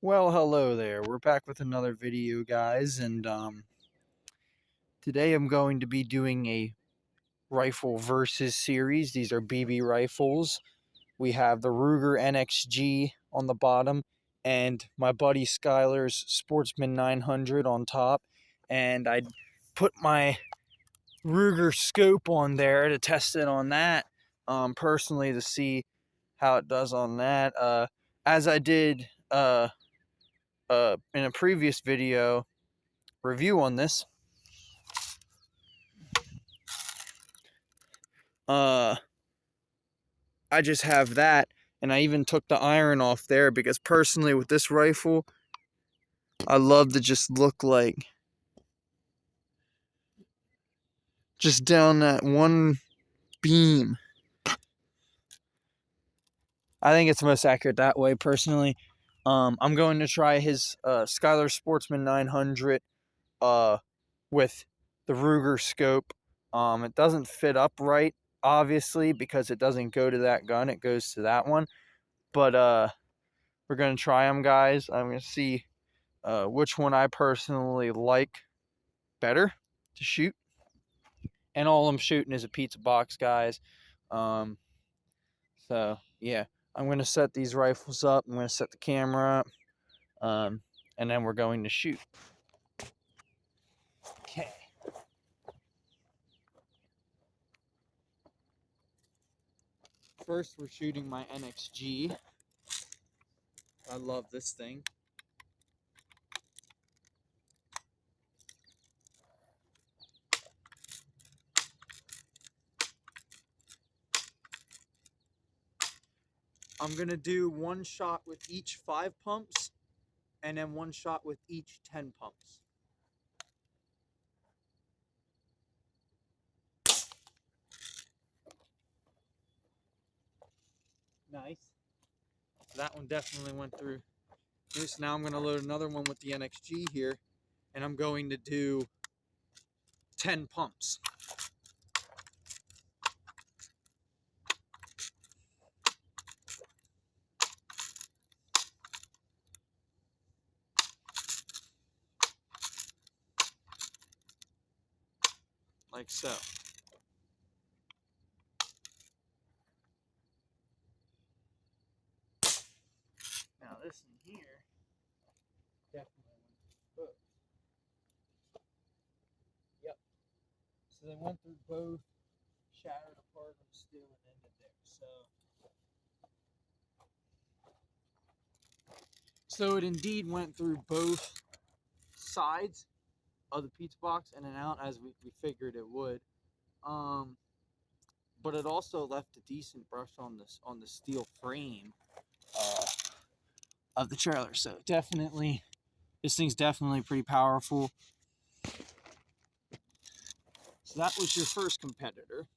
Well, hello there. We're back with another video, guys, and today I'm going to be doing a rifle versus series. These are BB rifles. We have the Ruger NXG on the bottom and my buddy Skylar's Sportsman 900 on top, and I put my Ruger scope on there to test it on that personally to see how it does on that. As I did in a previous video review on this, I just have that, and I even took the iron off there because personally with this rifle I love to just look like just down that one beam. I think it's most accurate that way personally. I'm going to try his Skylar Sportsman 900 with the Ruger scope. It doesn't fit up right, obviously, because it doesn't go to that gun, it goes to that one. But we're going to try them, guys. I'm going to see which one I personally like better to shoot. And all I'm shooting is a pizza box, guys. So, yeah. I'm going to set these rifles up. I'm going to set the camera up. And then we're going to shoot. Okay. First, we're shooting my NXG. I love this thing. I'm going to do one shot with each 5 pumps, and then one shot with each 10 pumps. Nice. So that one definitely went through. So now I'm going to load another one with the NXG here, and I'm going to do 10 pumps. Like so. Now this in here definitely went through both. Yep. So they went through both, shattered a part of them still, and ended there. So it indeed went through both sides of the pizza box in and out, as we figured it would. But it also left a decent brush on the steel frame of the trailer. So definitely, this thing's definitely pretty powerful. So that was your first competitor.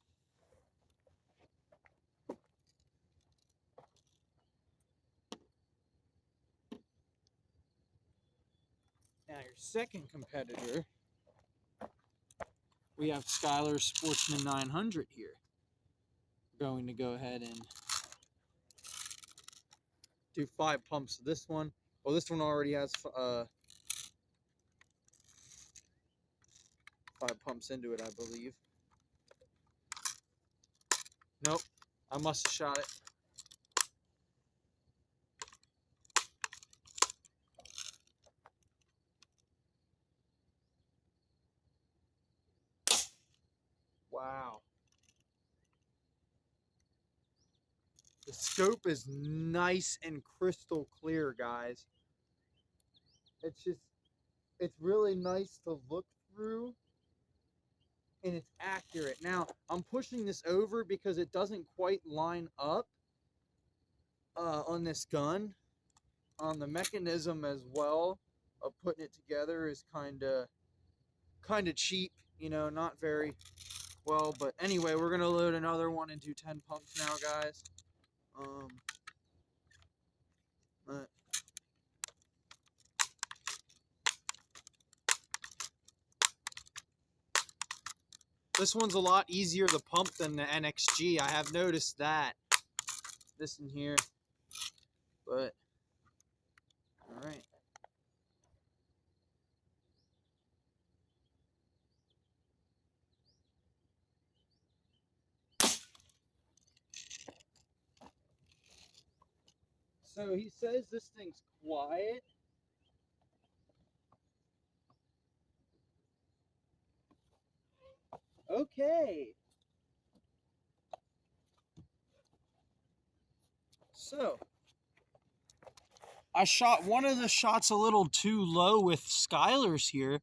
Now your second competitor, we have Skylar's Sportsman 900 here. We're going to go ahead and do 5 pumps of this one. Well, this one already has 5 pumps into it, I believe. Nope, I must have shot it. Wow. The scope is nice and crystal clear, guys. It's really nice to look through, and it's accurate. Now, I'm pushing this over because it doesn't quite line up on this gun. The mechanism as well of putting it together is kind of cheap, you know, not very well. But anyway, we're gonna load another one and do 10 pumps now, guys. This one's a lot easier to pump than the NXG. I have noticed that. This in here. But, right. So he says this thing's quiet. Okay. So I shot one of the shots a little too low with Skylar's here,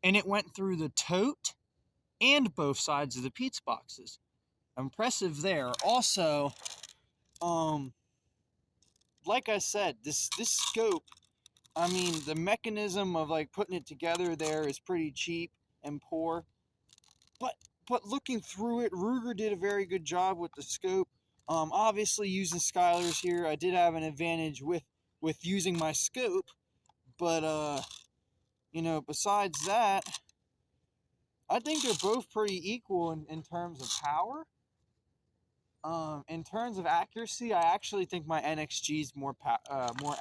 and it went through the tote and both sides of the Pete's boxes. Impressive there. Also, like I said, this scope, I mean, the mechanism of like putting it together there is pretty cheap and poor. But looking through it, Ruger did a very good job with the scope. Obviously, using Skylar's here, I did have an advantage with using my scope. But you know, besides that, I think they're both pretty equal in terms of power. In terms of accuracy, I actually think my NXG is more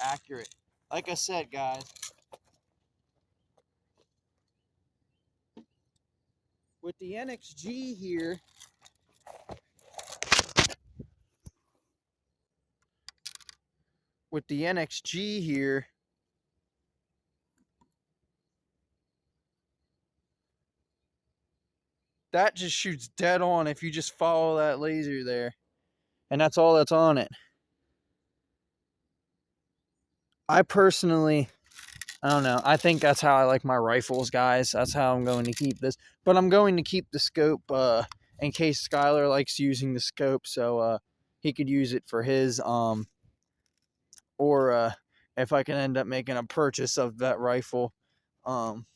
accurate. Like I said, guys, with the NXG here, that just shoots dead on if you just follow that laser there. And that's all that's on it. I personally, I don't know. I think that's how I like my rifles, guys. That's how I'm going to keep this. But I'm going to keep the scope in case Skylar likes using the scope, so he could use it for his. Or if I can end up making a purchase of that rifle from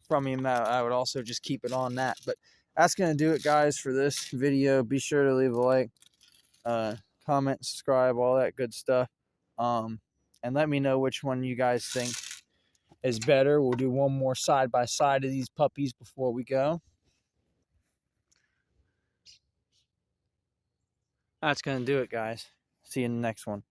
him, I would also just keep it on that. But that's going to do it, guys, for this video. Be sure to leave a like, comment, subscribe, all that good stuff. And let me know which one you guys think is better. We'll do one more side by side of these puppies before we go. That's going to do it, guys. See you in the next one.